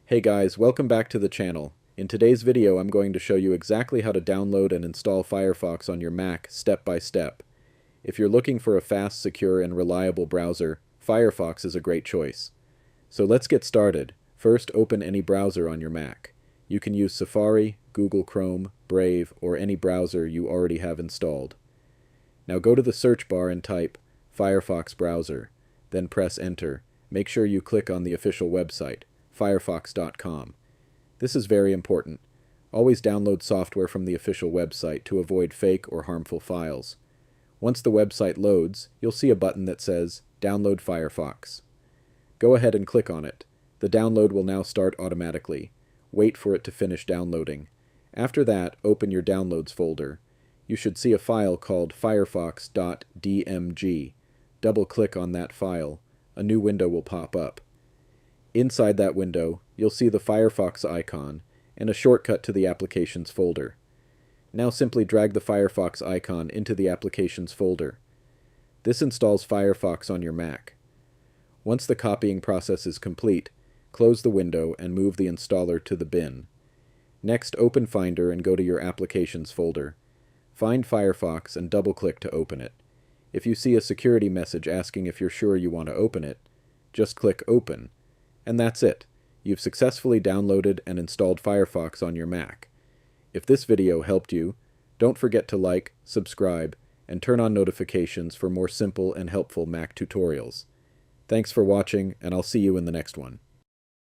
Hey guys, welcome back to the channel. In today's video I'm going to show you exactly how to download and install Firefox on your Mac step by step. If you're looking for a fast, secure, and reliable browser, Firefox is a great choice. So let's get started. First, open any browser on your Mac. You can use Safari, Google Chrome, Brave, or any browser you already have installed. Now go to the search bar and type Firefox browser, then press enter. Make sure you click on the official website, firefox.com. This is very important. Always download software from the official website to avoid fake or harmful files. Once the website loads, you'll see a button that says Download Firefox. Go ahead and click on it. The download will now start automatically. Wait for it to finish downloading. After that, open your Downloads folder. You should see a file called firefox.dmg. Double-click on that file. A new window will pop up. Inside that window, you'll see the Firefox icon and a shortcut to the Applications folder. Now simply drag the Firefox icon into the Applications folder. This installs Firefox on your Mac. Once the copying process is complete, close the window and move the installer to the bin. Next, open Finder and go to your Applications folder. Find Firefox and double-click to open it. If you see a security message asking if you're sure you want to open it, just click Open. And that's it. You've successfully downloaded and installed Firefox on your Mac. If this video helped you, don't forget to like, subscribe, and turn on notifications for more simple and helpful Mac tutorials. Thanks for watching, and I'll see you in the next one.